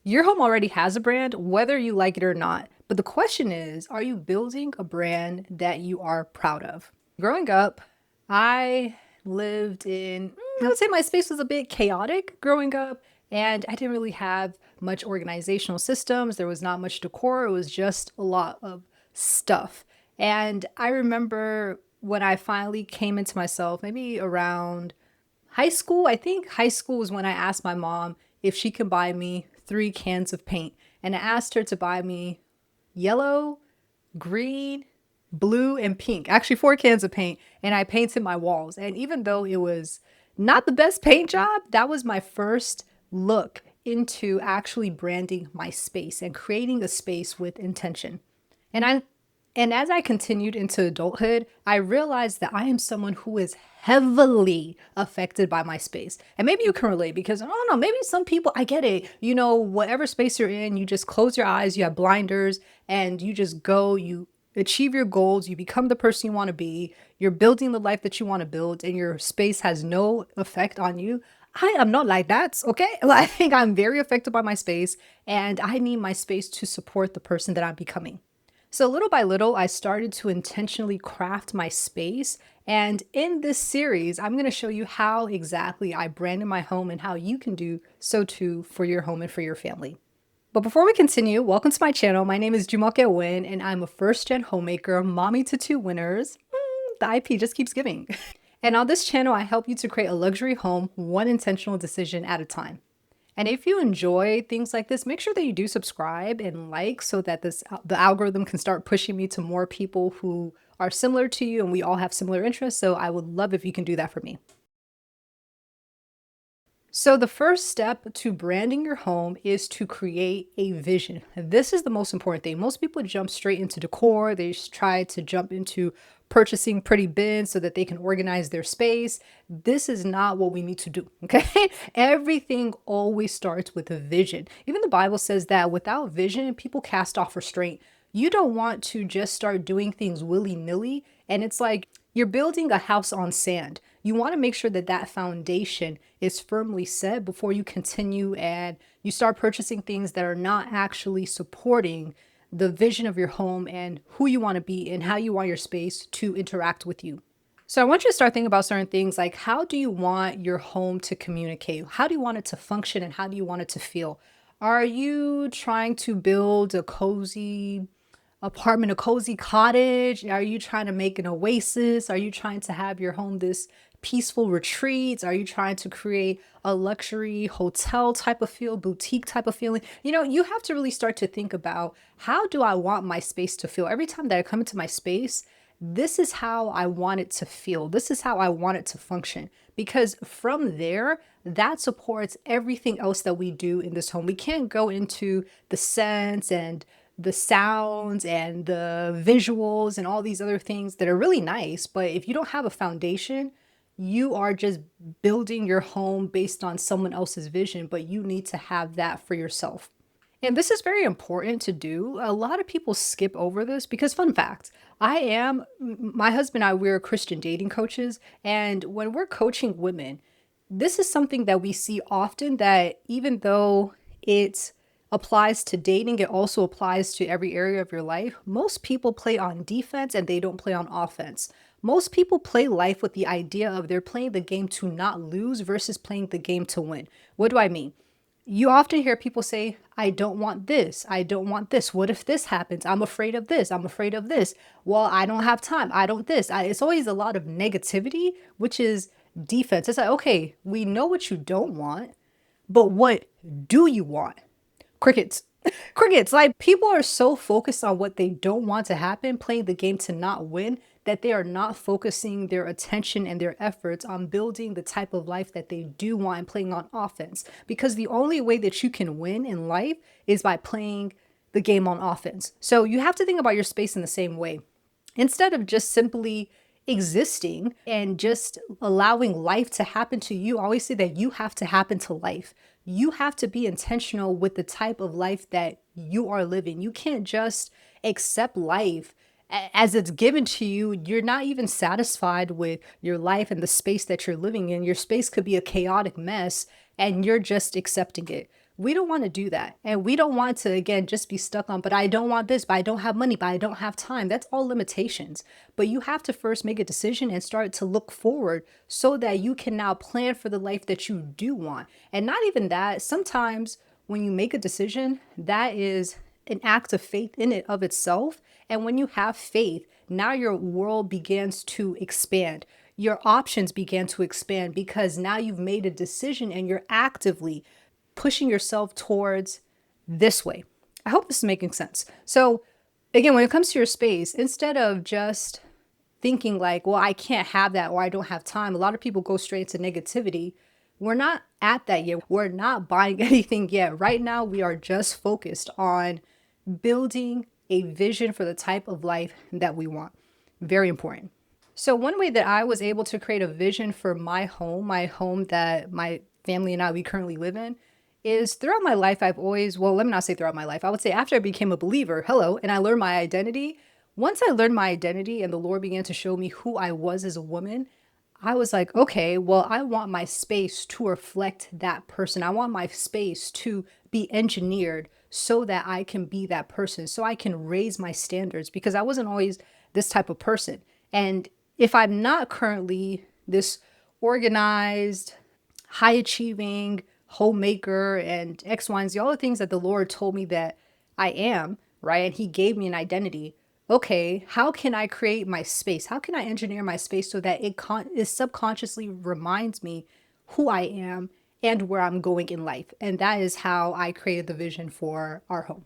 Your home already has a brand, whether you like it or not. But the question is, are you building a brand that you are proud of? Growing up, I lived in, I would say my space was a bit chaotic growing up, and I didn't really have much organizational systems. There was not much decor, it was just a lot of stuff. And I remember when I finally came into myself, maybe around high school. I think high school was when I asked my mom if she could buy me 3 cans of paint. And I asked her to buy me yellow, green, blue, and pink. Actually, 4 cans of paint. And I painted my walls. And even though it was not the best paint job, that was my first look into actually branding my space and creating a space with intention. And I and as I continued into adulthood, I realized that I am someone who is heavily affected by my space. And maybe you can relate because I don't know, maybe some people, I get it. Whatever space you're in, you just close your eyes, you have blinders, and you just go, you achieve your goals, you become the person you want to be, you're building the life that you want to build, and your space has no effect on you. I am not like that, okay? I think I'm very affected by my space, and I need my space to support the person that I'm becoming. So, little by little, I started to intentionally craft my space. And in this series, I'm going to show you how exactly I branded my home and how you can do so too for your home and for your family. But before we continue, welcome to my channel. My name is Jumoke Win, and I'm a first-gen homemaker, mommy to 2 winners. The IP just keeps giving. And on this channel, I help you to create a luxury home, one intentional decision at a time. And if you enjoy things like this, make sure that you do subscribe and like so that the algorithm can start pushing me to more people who are similar to you and we all have similar interests. So I would love if you can do that for me. So the first step to branding your home is to create a vision. This is the most important thing. Most people jump straight into decor. They just try to jump into purchasing pretty bins so that they can organize their space. This is not what we need to do, okay? Everything always starts with a vision. Even the Bible says that without vision, people cast off restraint. You don't want to just start doing things willy-nilly, and it's like you're building a house on sand. You want to make sure that that foundation is firmly set before you continue and you start purchasing things that are not actually supporting the vision of your home and who you want to be and how you want your space to interact with you. So I want you to start thinking about certain things like how do you want your home to communicate? How do you want it to function and how do you want it to feel? Are you trying to build a cozy apartment, a cozy cottage? Are you trying to make an oasis? Are you trying to have your home this peaceful retreat? Are you trying to create a luxury hotel type of feel, boutique type of feeling? You have to really start to think about how do I want my space to feel? Every time that I come into my space, this is how I want it to feel. This is how I want it to function. Because from there, that supports everything else that we do in this home. We can't go into the scents and the sounds and the visuals and all these other things that are really nice. But if you don't have a foundation, you are just building your home based on someone else's vision, but you need to have that for yourself. And this is very important to do. A lot of people skip over this because, fun fact, my husband and I, we're Christian dating coaches. And when we're coaching women, this is something that we see often that even though it applies to dating, it also applies to every area of your life. Most people play on defense and they don't play on offense. Most people play life with the idea of they're playing the game to not lose versus playing the game to win. What do I mean? You often hear people say, I don't want this. I don't want this. What if this happens? I'm afraid of this. I'm afraid of this. Well, I don't have time. I don't this. It's always a lot of negativity, which is defense. It's like, okay, we know what you don't want, but what do you want? Crickets. Crickets. Like people are so focused on what they don't want to happen, playing the game to not win, that they are not focusing their attention and their efforts on building the type of life that they do want and playing on offense. Because the only way that you can win in life is by playing the game on offense. So you have to think about your space in the same way. Instead of just simply existing and just allowing life to happen to you, I always say that you have to happen to life. You have to be intentional with the type of life that you are living. You can't just accept life as it's given to you. You're not even satisfied with your life and the space that you're living in. Your space could be a chaotic mess and you're just accepting it. We don't want to do that. And we don't want to, again, just be stuck on, but I don't want this, but I don't have money, but I don't have time. That's all limitations. But you have to first make a decision and start to look forward so that you can now plan for the life that you do want. And not even that, sometimes when you make a decision, that is an act of faith in it of itself. And when you have faith, now your world begins to expand. Your options begin to expand because now you've made a decision and you're actively pushing yourself towards this way. I hope this is making sense. So, again, when it comes to your space, instead of just thinking like, well, I can't have that or I don't have time, a lot of people go straight into negativity. We're not at that yet. We're not buying anything yet. Right now, we are just focused on building a vision for the type of life that we want. Very important. So one way that I was able to create a vision for my home that my family and I we currently live in, is throughout my life I've always, well, let me not say throughout my life. I would say after I became a believer, hello, and I learned my identity. Once I learned my identity and the Lord began to show me who I was as a woman, I was like, okay, well, I want my space to reflect that person. I want my space to be engineered so that I can be that person, so I can raise my standards because I wasn't always this type of person. And if I'm not currently this organized, high achieving homemaker and X, Y, and Z, all the things that the Lord told me that I am, right? And He gave me an identity. Okay, how can I create my space? How can I engineer my space so that it subconsciously reminds me who I am and where I'm going in life? And that is how I created the vision for our home.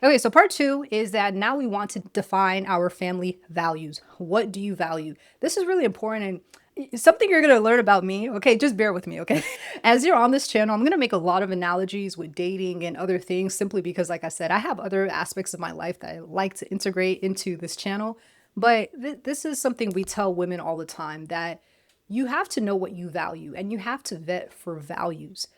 Okay, so part two is that now we want to define our family values. What do you value? This is really important and it's something you're going to learn about me. Okay, just bear with me, okay? As you're on this channel, I'm going to make a lot of analogies with dating and other things simply because, like I said, I have other aspects of my life that I like to integrate into this channel. But this is something we tell women all the time that you have to know what you value and you have to vet for values.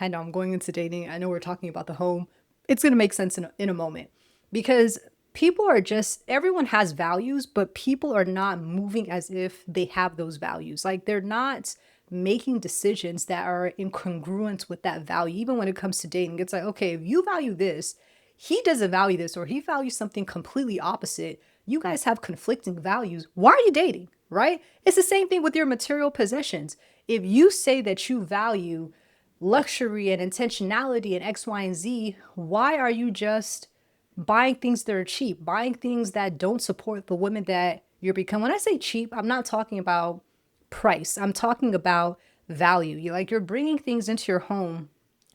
I know I'm going into dating. I know we're talking about the home. It's going to make sense in a moment because people are just, everyone has values, but people are not moving as if they have those values. Like they're not making decisions that are in congruence with that value. Even when it comes to dating, it's like, okay, if you value this, he doesn't value this, or he values something completely opposite. You guys have conflicting values. Why are you dating? Right? It's the same thing with your material possessions. If you say that you value luxury and intentionality and X, Y, and Z, why are you just buying things that are cheap, buying things that don't support the women that you're becoming? When I say cheap, I'm not talking about price. I'm talking about value. You're bringing things into your home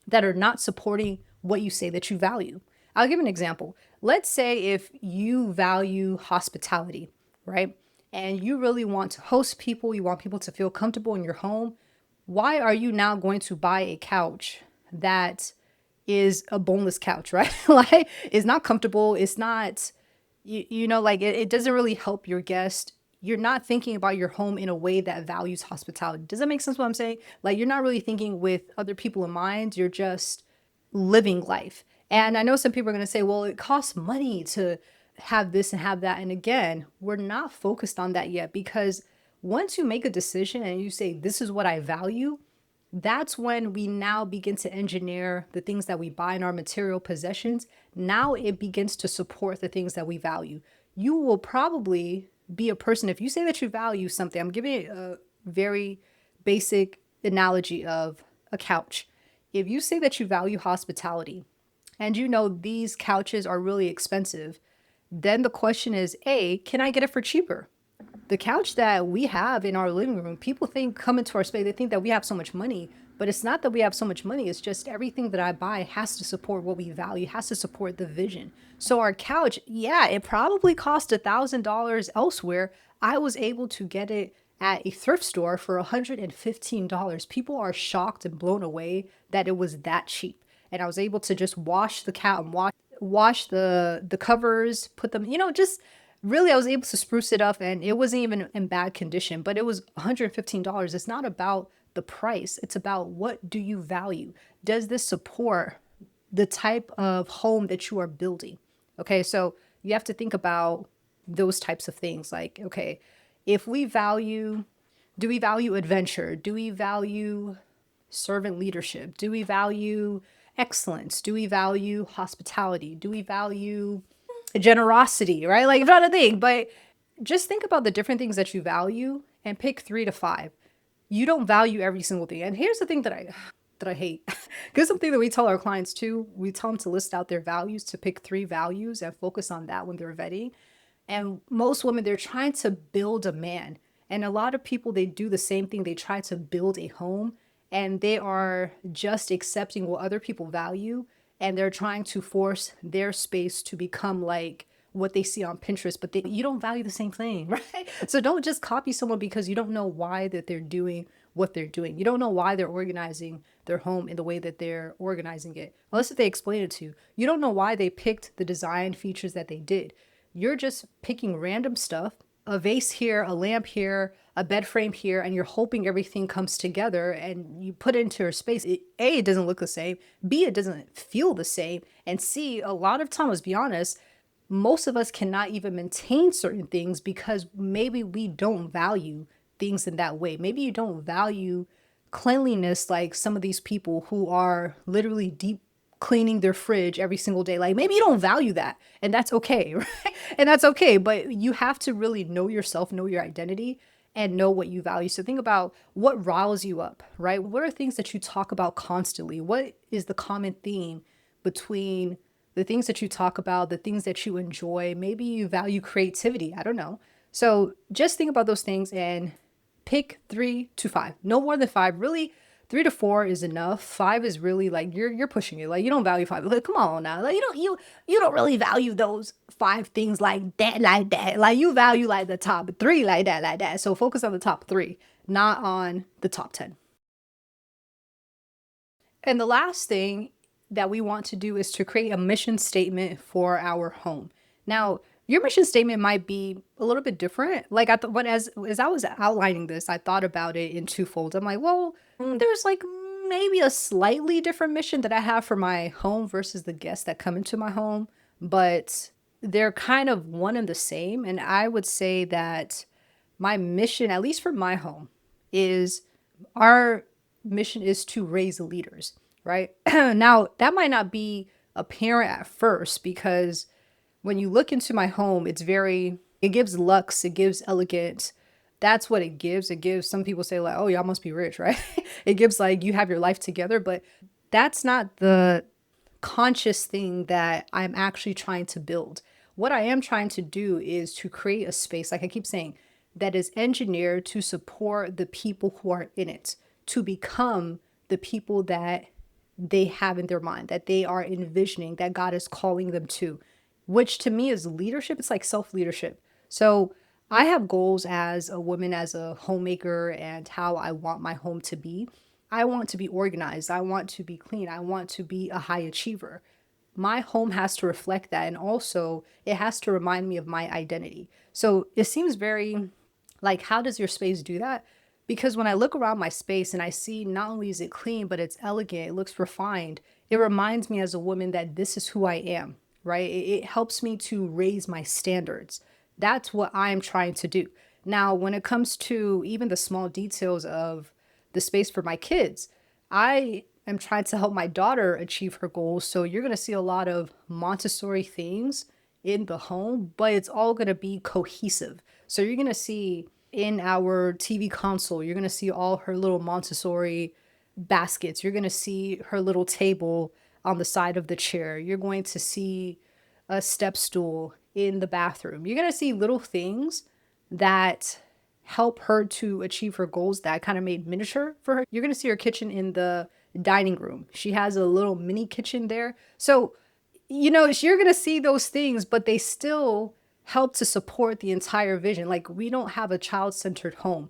that are not supporting what you say that you value. I'll give an example. Let's say if you value hospitality, right? And you really want to host people, you want people to feel comfortable in your home. Why are you now going to buy a couch that is a boneless couch, right? Like it's not comfortable. It's not, it doesn't really help your guest. You're not thinking about your home in a way that values hospitality. Does that make sense what I'm saying? Like you're not really thinking with other people in mind. You're just living life. And I know some people are going to say, well, it costs money to have this and have that. And again, we're not focused on that yet because once you make a decision and you say, this is what I value, that's when we now begin to engineer the things that we buy in our material possessions. Now it begins to support the things that we value. You will probably be a person, if you say that you value something, I'm giving a very basic analogy of a couch. If you say that you value hospitality and you know these couches are really expensive, then the question is, A, can I get it for cheaper? The couch that we have in our living room, people think come into our space, they think that we have so much money, but it's not that we have so much money. It's just everything that I buy has to support what we value, has to support the vision. So our couch, yeah, it probably cost $1,000 elsewhere. I was able to get it at a thrift store for $115. People are shocked and blown away that it was that cheap. And I was able to just wash the couch and wash the covers, put them, just really I was able to spruce it up and it wasn't even in bad condition, but it was $115. It's not about the price. It's about what do you value? Does this support the type of home that you are building? Okay, so you have to think about those types of things. Like, okay, if we value, do we value adventure? Do we value servant leadership? Do we value excellence? Do we value hospitality? Do we value generosity, right? Like, it's not a thing, but just think about the different things that you value and pick 3 to 5. You don't value every single thing. And here's the thing that I hate. Because something that we tell our clients too, we tell them to list out their values, to pick 3 values and focus on that when they're vetting. And most women, they're trying to build a man. And a lot of people, they do the same thing. They try to build a home and they are just accepting what other people value. And they're trying to force their space to become like what they see on Pinterest, but you don't value the same thing, right? So don't just copy someone because you don't know why that they're doing what they're doing. You don't know why they're organizing their home in the way that they're organizing it. Unless if they explain it to you. You don't know why they picked the design features that they did. You're just picking random stuff, a vase here, a lamp here, a bed frame here, and you're hoping everything comes together and you put it into your space. It doesn't look the same. B, it doesn't feel the same. And C, a lot of times, let's be honest, most of us cannot even maintain certain things because maybe we don't value things in that way. Maybe you don't value cleanliness like some of these people who are literally deep cleaning their fridge every single day. Like maybe you don't value that, and that's okay, right? And that's okay, but you have to really know yourself, know your identity, and know what you value. So think about what riles you up, right? What are things that you talk about constantly? What is the common theme between the things that you talk about, the things that you enjoy? Maybe you value creativity. I don't know. So just think about those things and pick 3 to 5, no more than 5. Really, 3 to 4 is enough. 5 is really like you're pushing it. Like you don't value 5. Like come on now, like you don't really value those 5 things like that, like that. Like you value like the top 3, like that, like that. So focus on the top 3, not on the top 10. And the last thing that we want to do is to create a mission statement for our home. Now, your mission statement might be a little bit different. Like I thought, but as I was outlining this, I thought about it in twofold. I'm like, well, there's like maybe a slightly different mission that I have for my home versus the guests that come into my home, but they're kind of one and the same. And I would say that my mission, at least for my home, is our mission is to raise leaders, right? Now, that might not be apparent at first because when you look into my home, it gives luxe, it gives elegance. That's what it gives. It gives, some people say, like, oh, y'all must be rich, right? It gives like you have your life together, but that's not the conscious thing that I'm actually trying to build. What I am trying to do is to create a space, like I keep saying, that is engineered to support the people who are in it, to become the people that they have in their mind, that they are envisioning, that God is calling them to, which to me is leadership. It's like self leadership. So I have goals as a woman, as a homemaker, and how I want my home to be. I want to be organized. I want to be clean. I want to be a high achiever. My home has to reflect that. And also, it has to remind me of my identity. So it seems very like, how does your space do that? Because when I look around my space and I see not only is it clean, but it's elegant, it looks refined, it reminds me as a woman that this is who I am, right? It helps me to raise my standards. That's what I'm trying to do. Now, when it comes to even the small details of the space for my kids, I am trying to help my daughter achieve her goals. So you're going to see a lot of Montessori things in the home, but it's all going to be cohesive. So you're going to see in our TV console, you're going to see all her little Montessori baskets. You're going to see her little table on the side of the chair. You're going to see a step stool in the bathroom. You're going to see little things that help her to achieve her goals that I kind of made miniature for her. You're going to see her kitchen in the dining room. She has a little mini kitchen there. So, you're going to see those things, but they still help to support the entire vision. Like we don't have a child-centered home,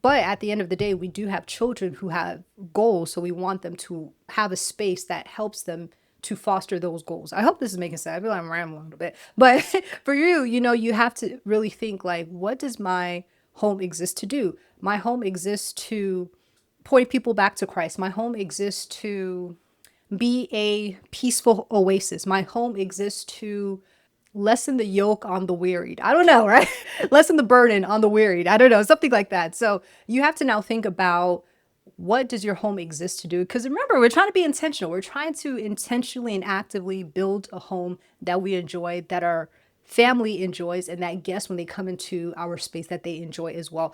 but at the end of the day, we do have children who have goals. So we want them to have a space that helps them to foster those goals. I hope this is making sense. I feel like I'm rambling a little bit, but for you, you have to really think like, what does my home exist to do? My home exists to point people back to Christ. My home exists to be a peaceful oasis. My home exists to lessen the yoke on the wearied. I don't know, right? Lessen the burden on the wearied. I don't know, something like that. So you have to now think about What does your home exist to do? Because remember, we're trying to be intentional. We're trying to intentionally and actively build a home that we enjoy, that our family enjoys, and that guests, when they come into our space, that they enjoy as well.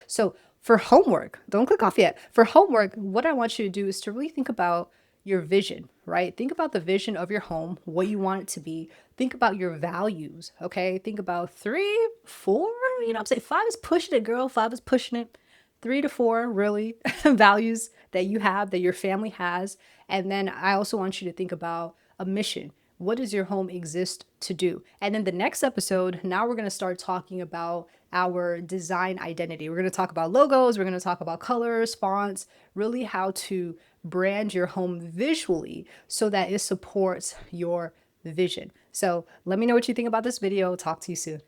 So for homework, don't click off yet. For homework, what I want you to do is to really think about your vision, right? Think about the vision of your home, what you want it to be. Think about your values, okay? Think about 3, 4, I'm saying 5 is pushing it, girl. 5 is pushing it. 3 to 4, really, values that you have, that your family has. And then I also want you to think about a mission. What does your home exist to do? And then the next episode, now we're going to start talking about our design identity. We're going to talk about logos, we're going to talk about colors, fonts, really how to brand your home visually so that it supports your vision. So let me know what you think about this video. Talk to you soon.